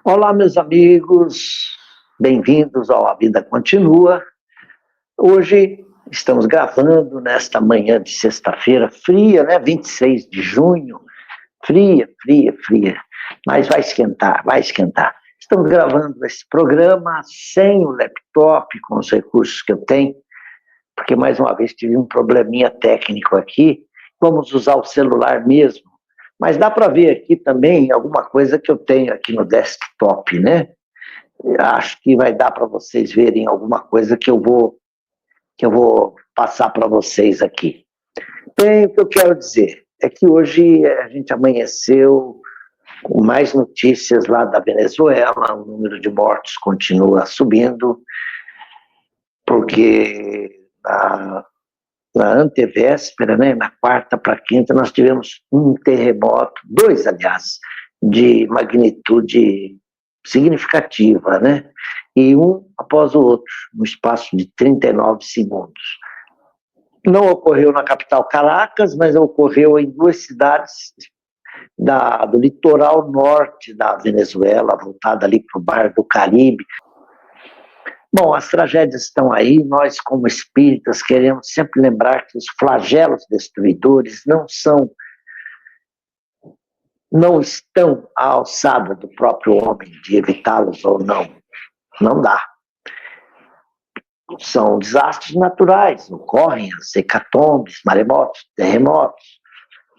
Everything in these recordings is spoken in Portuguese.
Olá, meus amigos, bem-vindos ao A Vida Continua. Hoje estamos gravando nesta manhã de sexta-feira, fria, né? 26 de junho, fria, fria, fria, mas vai esquentar, vai esquentar. Estamos gravando esse programa sem o laptop, com os recursos que eu tenho, porque mais uma vez tive um probleminha técnico aqui, vamos usar o celular mesmo. Mas dá para ver aqui também alguma coisa que eu tenho aqui no desktop, né? Acho que vai dar para vocês verem alguma coisa que eu vou passar para vocês aqui. Bem, o que eu quero dizer é que hoje a gente amanheceu com mais notícias lá da Venezuela, o número de mortos continua subindo, porque na antevéspera, né, na quarta para quinta, nós tivemos um terremoto, dois, aliás, de magnitude significativa, né? E um após o outro, no espaço de 39 segundos. Não ocorreu na capital Caracas, mas ocorreu em duas cidades do litoral norte da Venezuela, voltada ali para o Mar do Caribe. Bom, as tragédias estão aí, nós como espíritas queremos sempre lembrar que os flagelos destruidores não estão à alçada do próprio homem de evitá-los ou não. Não dá. São desastres naturais, ocorrem as hecatombes, maremotos, terremotos,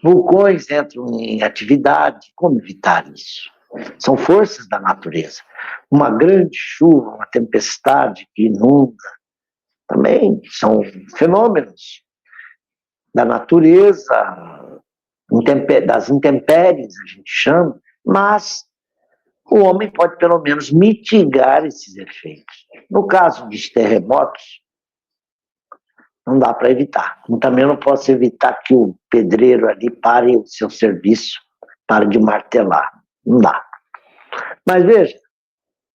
vulcões entram em atividade. Como evitar isso? São forças da natureza. Uma grande chuva, uma tempestade que inunda, também são fenômenos da natureza, das intempéries, a gente chama, mas o homem pode pelo menos mitigar esses efeitos. No caso dos terremotos, não dá para evitar. Eu também não posso evitar que o pedreiro ali pare o seu serviço, pare de martelar. Não dá. Mas veja,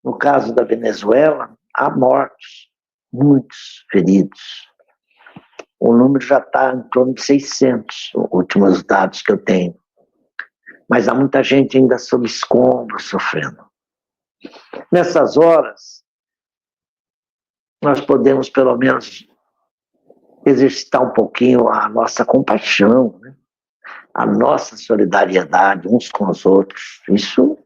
no caso da Venezuela, há mortos, muitos feridos. O número já está em torno de 600, os últimos dados que eu tenho. Mas há muita gente ainda sob escombro, sofrendo. Nessas horas, nós podemos pelo menos exercitar um pouquinho a nossa compaixão, né? A nossa solidariedade uns com os outros. Isso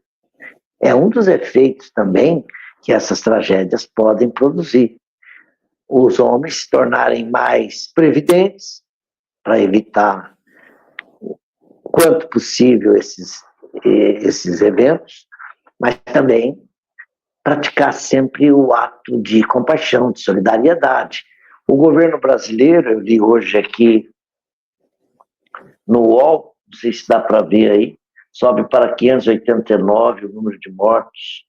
é um dos efeitos também que essas tragédias podem produzir. Os homens se tornarem mais previdentes para evitar quanto possível esses eventos, mas também praticar sempre o ato de compaixão, de solidariedade. O governo brasileiro, eu li hoje aqui no UOL, não sei se dá para ver aí, sobe para 589 o número de mortos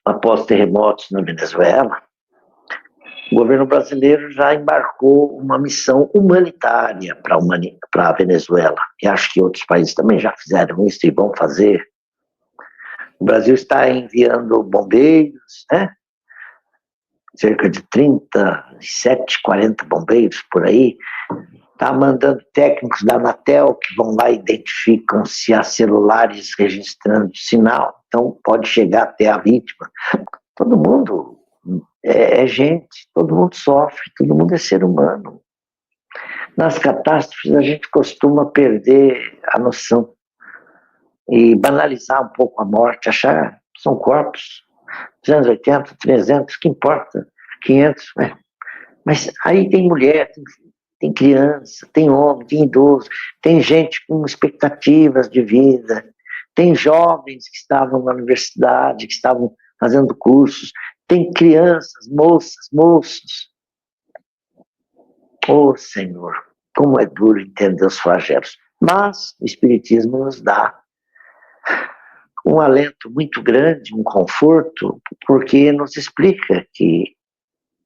após terremotos na Venezuela. O governo brasileiro já embarcou uma missão humanitária para a Venezuela, e acho que outros países também já fizeram isso e vão fazer. O Brasil está enviando bombeiros, né? Cerca de 37, 40 bombeiros por aí. Está mandando técnicos da Anatel que vão lá e identificam se há celulares registrando sinal, então pode chegar até a vítima. Todo mundo é gente, todo mundo sofre, todo mundo é ser humano. Nas catástrofes a gente costuma perder a noção e banalizar um pouco a morte, achar que são corpos, 280, 300, que importa, 500, né? Mas aí tem mulher, tem criança, tem homem, tem idoso, tem gente com expectativas de vida, tem jovens que estavam na universidade, que estavam fazendo cursos, tem crianças, moças, moços. Oh, Senhor, como é duro entender os flagelos. Mas o Espiritismo nos dá um alento muito grande, um conforto, porque nos explica que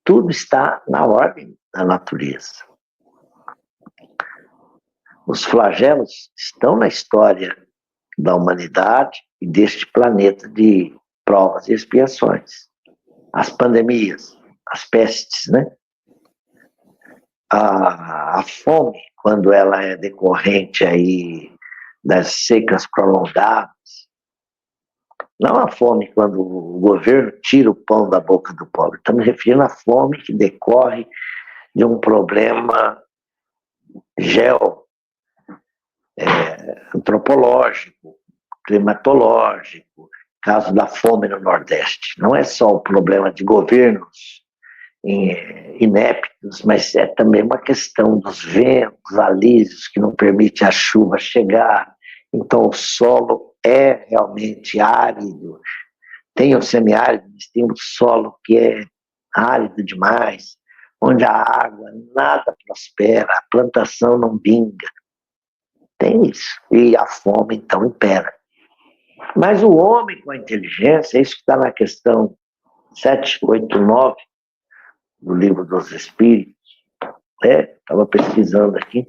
tudo está na ordem da natureza. Os flagelos estão na história da humanidade e deste planeta de provas e expiações. As pandemias, as pestes, né? A fome, quando ela é decorrente aí das secas prolongadas, Não a fome quando o governo tira o pão da boca do pobre. Estou me referindo à fome que decorre de um problema antropológico, climatológico, caso da fome no Nordeste. Não é só o problema de governos ineptos, mas é também uma questão dos ventos alísios que não permite a chuva chegar. Então o solo é realmente árido. Tem o semiárido, mas tem o solo que é árido demais, onde a água nada prospera, a plantação não vinga. Tem isso. E a fome, então, impera. Mas o homem com a inteligência, isso que está na questão 789 do Livro dos Espíritos, estava pesquisando aqui,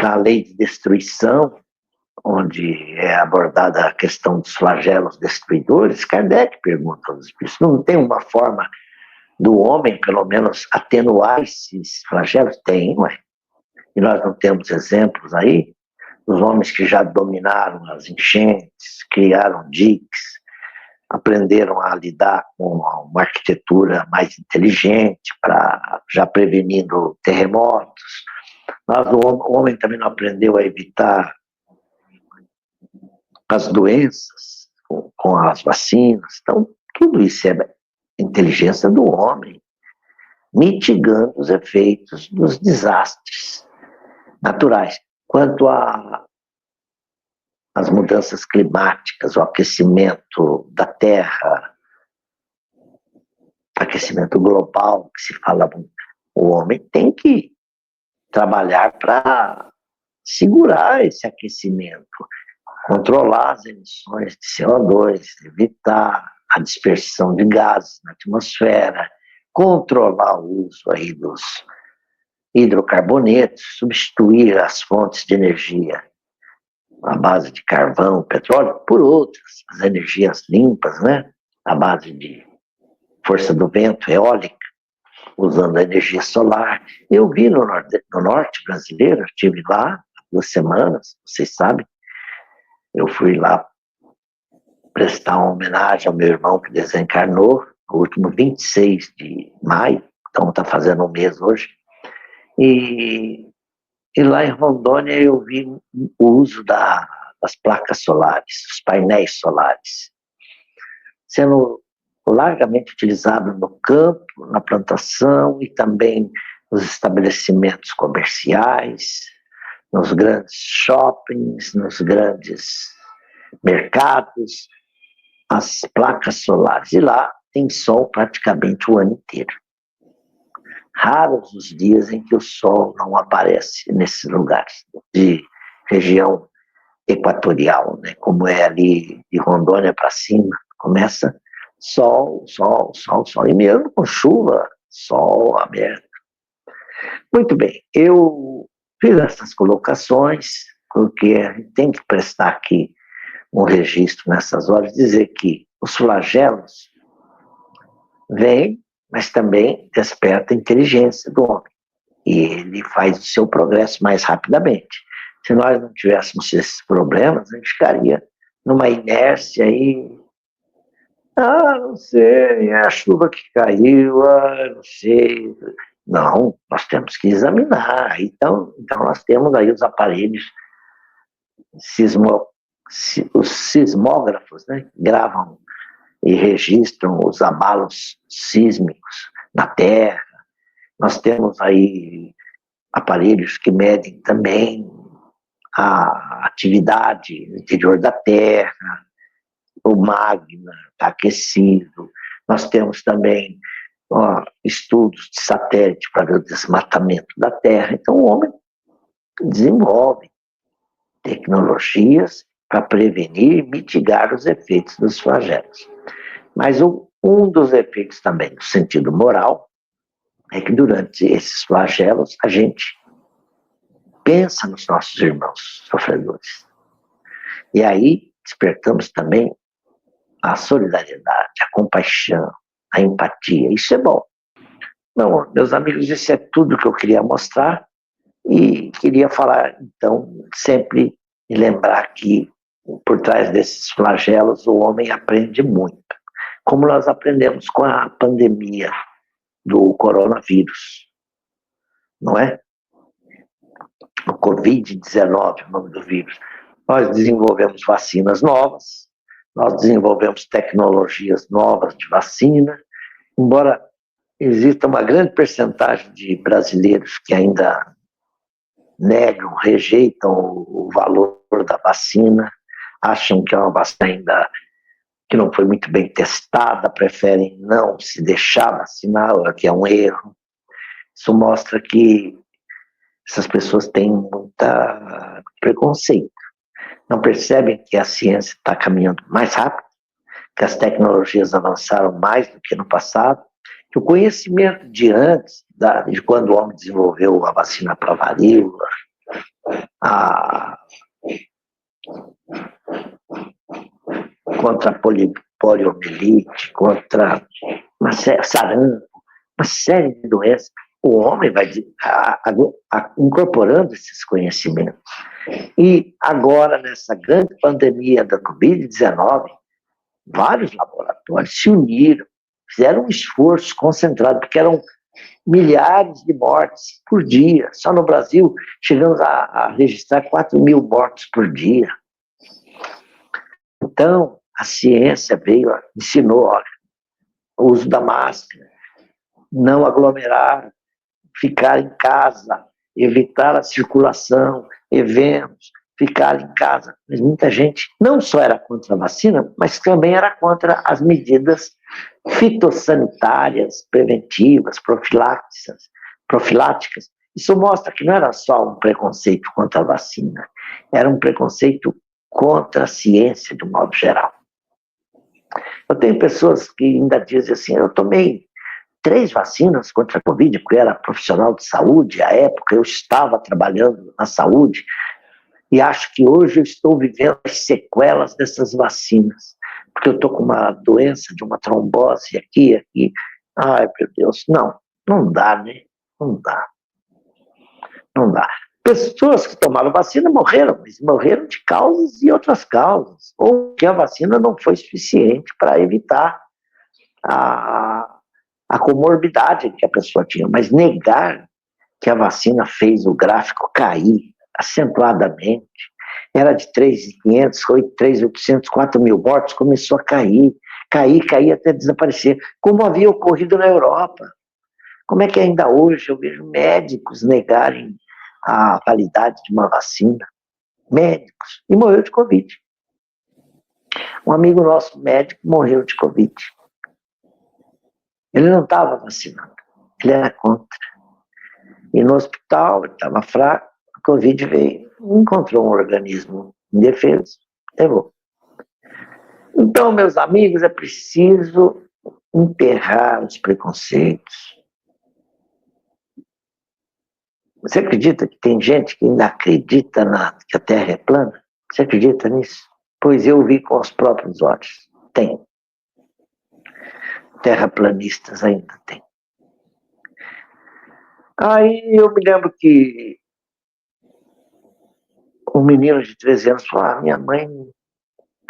na lei de destruição, onde é abordada a questão dos flagelos destruidores, Kardec pergunta aos espíritos, não tem uma forma do homem, pelo menos, atenuar esses flagelos? Tem, ué. E nós não temos exemplos aí dos homens que já dominaram as enchentes, criaram diques, aprenderam a lidar com uma arquitetura mais inteligente, para já prevenindo terremotos. Mas o homem também não aprendeu a evitar as doenças com as vacinas. Então, tudo isso é inteligência do homem, mitigando os efeitos dos desastres naturais. Quanto às mudanças climáticas, o aquecimento da Terra, aquecimento global, que se fala, o homem tem que trabalhar para segurar esse aquecimento, controlar as emissões de CO2, evitar a dispersão de gases na atmosfera, controlar o uso aí dos hidrocarbonetos, substituir as fontes de energia à base de carvão, petróleo, por outras, as energias limpas, né? À base de força do vento, eólica, usando a energia solar. Eu vi no norte brasileiro, estive lá há 2 semanas, vocês sabem, eu fui lá prestar uma homenagem ao meu irmão que desencarnou no último 26 de maio, então está fazendo um mês hoje, e lá em Rondônia eu vi o uso das placas solares, os painéis solares, sendo largamente utilizado no campo, na plantação e também nos estabelecimentos comerciais, nos grandes shoppings, nos grandes mercados, as placas solares. E lá tem sol praticamente o ano inteiro. Raros os dias em que o sol não aparece nesses lugares de região equatorial, né? Como é ali de Rondônia para cima, começa sol, sol, sol, sol, e mesmo com chuva, sol aberto. Muito bem, eu fiz essas colocações, porque a gente tem que prestar aqui um registro nessas horas, dizer que os flagelos vêm, mas também desperta a inteligência do homem. E ele faz o seu progresso mais rapidamente. Se nós não tivéssemos esses problemas, a gente ficaria numa inércia aí. Não sei, é a chuva que caiu, não sei. Não, nós temos que examinar. Então nós temos aí os aparelhos, os sismógrafos, né? Gravam e registram os abalos sísmicos na Terra. Nós temos aí aparelhos que medem também a atividade no interior da Terra, o magma está aquecido. Nós temos também estudos de satélite para ver o desmatamento da Terra. Então o homem desenvolve tecnologias para prevenir e mitigar os efeitos dos flagelos. Mas um dos efeitos também, no sentido moral, é que durante esses flagelos a gente pensa nos nossos irmãos sofredores. E aí despertamos também a solidariedade, a compaixão, a empatia. Isso é bom. Bom, meus amigos, isso é tudo que eu queria mostrar e queria falar, então, sempre e lembrar que por trás desses flagelos, o homem aprende muito. Como nós aprendemos com a pandemia do coronavírus, não é? O Covid-19, o nome do vírus. Nós desenvolvemos vacinas novas, nós desenvolvemos tecnologias novas de vacina, embora exista uma grande percentagem de brasileiros que ainda negam, rejeitam o valor da vacina, acham que é uma vacina ainda que não foi muito bem testada, preferem não se deixar vacinar, o que é um erro. Isso mostra que essas pessoas têm muita preconceito. Não percebem que a ciência está caminhando mais rápido, que as tecnologias avançaram mais do que no passado, que o conhecimento de antes, de quando o homem desenvolveu a vacina para a varíola, contra a poliomielite, contra sarampo, uma série de doenças, o homem vai incorporando esses conhecimentos. E agora, nessa grande pandemia da Covid-19, vários laboratórios se uniram, fizeram um esforço concentrado, porque eram milhares de mortes por dia. Só no Brasil, chegamos a registrar 4.000 mortes por dia. Então, a ciência veio, ensinou, olha, o uso da máscara, não aglomerar, ficar em casa, evitar a circulação, eventos, ficar em casa. Mas muita gente não só era contra a vacina, mas também era contra as medidas fitossanitárias, preventivas, profiláticas. Isso mostra que não era só um preconceito contra a vacina, era um preconceito contra a ciência de um modo geral. Eu tenho pessoas que ainda dizem assim, eu tomei 3 vacinas contra a Covid, porque eu era profissional de saúde, à época eu estava trabalhando na saúde, e acho que hoje eu estou vivendo as sequelas dessas vacinas, porque eu estou com uma doença de uma trombose aqui. Ai, meu Deus, não dá, né? Não dá. Pessoas que tomaram vacina morreram, mas morreram de causas e outras causas, ou que a vacina não foi suficiente para evitar a comorbidade que a pessoa tinha, mas negar que a vacina fez o gráfico cair acentuadamente, era de 3.500, 3.800, 4.000 mortos, começou a cair até desaparecer, como havia ocorrido na Europa. Como é que ainda hoje eu vejo médicos negarem a validade de uma vacina? Médicos. E morreu de Covid. Um amigo nosso médico morreu de Covid. Ele não estava vacinado, ele era contra. E no hospital, ele estava fraco, a Covid veio, encontrou um organismo indefeso, levou. Então, meus amigos, é preciso enterrar os preconceitos. Você acredita que tem gente que ainda acredita que a Terra é plana? Você acredita nisso? Pois eu vi com os próprios olhos. Tem. Terraplanistas ainda tem. Aí eu me lembro que um menino de 13 anos falou, minha mãe,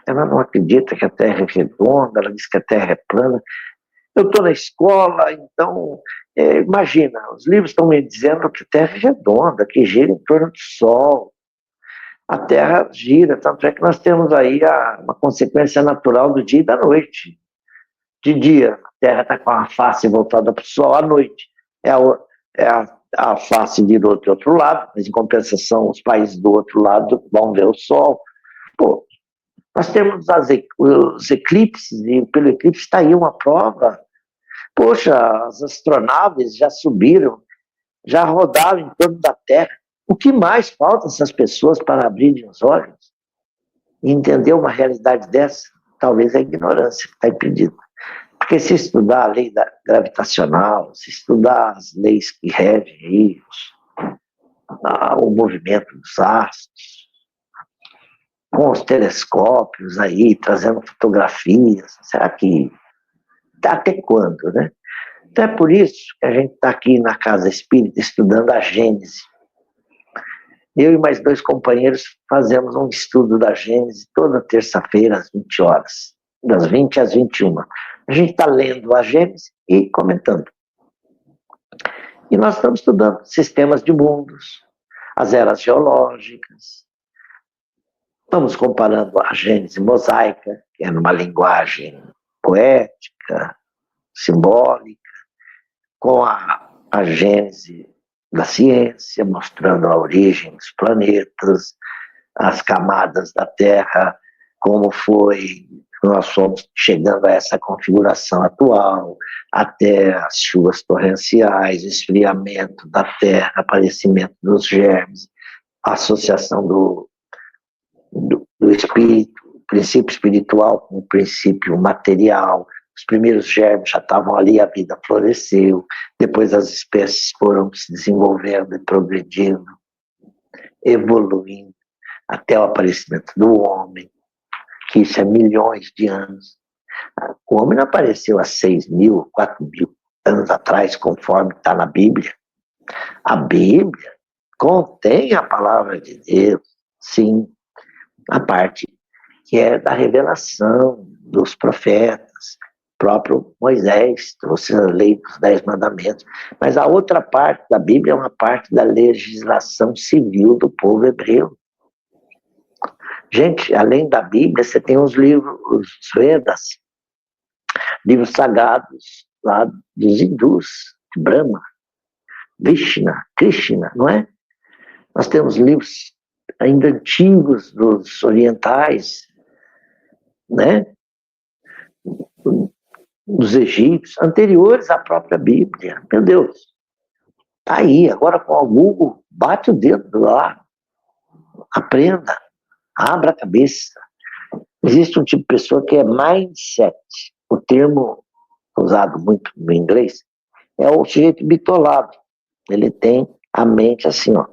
ela não acredita que a Terra é redonda, ela diz que a Terra é plana. Eu estou na escola, então, imagina, os livros estão me dizendo que a Terra é redonda, que gira em torno do Sol. A Terra gira, tanto é que nós temos aí uma consequência natural do dia e da noite. De dia, a Terra está com a face voltada para o Sol, à noite a face virou do outro lado, mas em compensação os países do outro lado vão ver o Sol. Pô, nós temos os eclipses, e pelo eclipse está aí uma prova. Poxa, as astronaves já subiram, já rodaram em torno da Terra. O que mais falta essas pessoas para abrirem os olhos e entender uma realidade dessa? Talvez a ignorância que está impedida. Porque se estudar a lei gravitacional, se estudar as leis que regem aí, o movimento dos astros, com os telescópios aí, trazendo fotografias, será que até quando, né? Então é por isso que a gente está aqui na Casa Espírita estudando a Gênese. Eu e mais 2 companheiros fazemos um estudo da Gênesis toda terça-feira, às 20 horas, das 20 às 21. A gente está lendo a Gênesis e comentando. E nós estamos estudando sistemas de mundos, as eras geológicas. Estamos comparando a Gênese mosaica, que é numa linguagem poética, simbólica, com a Gênese da ciência, mostrando a origem dos planetas, as camadas da Terra, como foi, nós fomos chegando a essa configuração atual, até as chuvas torrenciais, esfriamento da Terra, aparecimento dos germes, a associação do espírito, o princípio espiritual com o princípio material. Os primeiros germes já estavam ali, a vida floresceu, depois as espécies foram se desenvolvendo e progredindo, evoluindo, até o aparecimento do homem, que isso é milhões de anos. O homem não apareceu há 6.000, 4.000 anos atrás, conforme está na Bíblia. A Bíblia contém a palavra de Deus, sim, a parte que é da revelação dos profetas, próprio Moisés trouxe a lei dos 10 mandamentos, mas a outra parte da Bíblia é uma parte da legislação civil do povo hebreu. Gente, além da Bíblia, você tem os livros, os Vedas, livros sagrados lá dos hindus, de Brahma, Vishnu, Krishna, não é? Nós temos livros ainda antigos dos orientais, né? Dos egípcios, anteriores à própria Bíblia. Meu Deus, tá aí, agora com o Google, bate o dedo lá, aprenda, abra a cabeça. Existe um tipo de pessoa que é mindset, o termo usado muito no inglês, é o sujeito bitolado. Ele tem a mente assim, ó,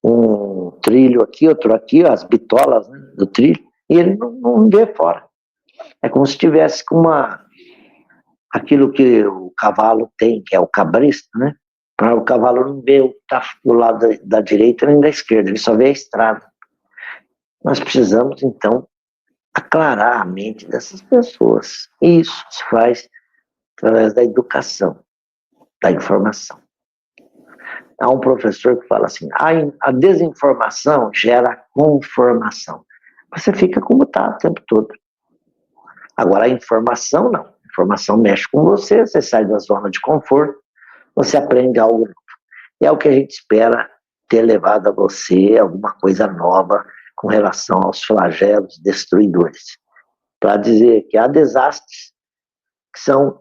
um trilho aqui, outro aqui, as bitolas, né, do trilho, e ele não vê fora. É como se tivesse com aquilo que o cavalo tem, que é o cabresto, né? Para o cavalo não ver o que está do lado da direita nem da esquerda, ele só vê a estrada. Nós precisamos, então, aclarar a mente dessas pessoas. E isso se faz através da educação, da informação. Há um professor que fala assim, a desinformação gera conformação. Você fica como está o tempo todo. Agora, a informação não. A informação mexe com você, você sai da zona de conforto, você aprende algo novo. E é o que a gente espera ter levado a você alguma coisa nova com relação aos flagelos destruidores. Para dizer que há desastres que são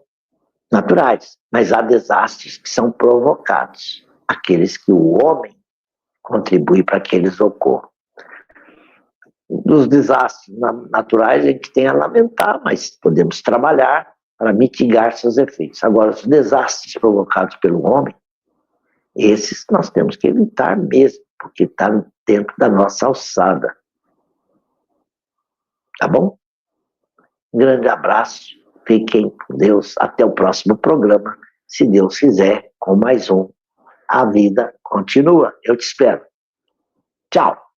naturais, mas há desastres que são provocados, aqueles que o homem contribui para que eles ocorram. Dos desastres naturais a gente tem a lamentar, mas podemos trabalhar para mitigar seus efeitos. Agora, os desastres provocados pelo homem, esses nós temos que evitar mesmo, porque está dentro da nossa alçada. Tá bom? Um grande abraço, fiquem com Deus, até o próximo programa, se Deus quiser, com mais um. A vida continua, eu te espero. Tchau!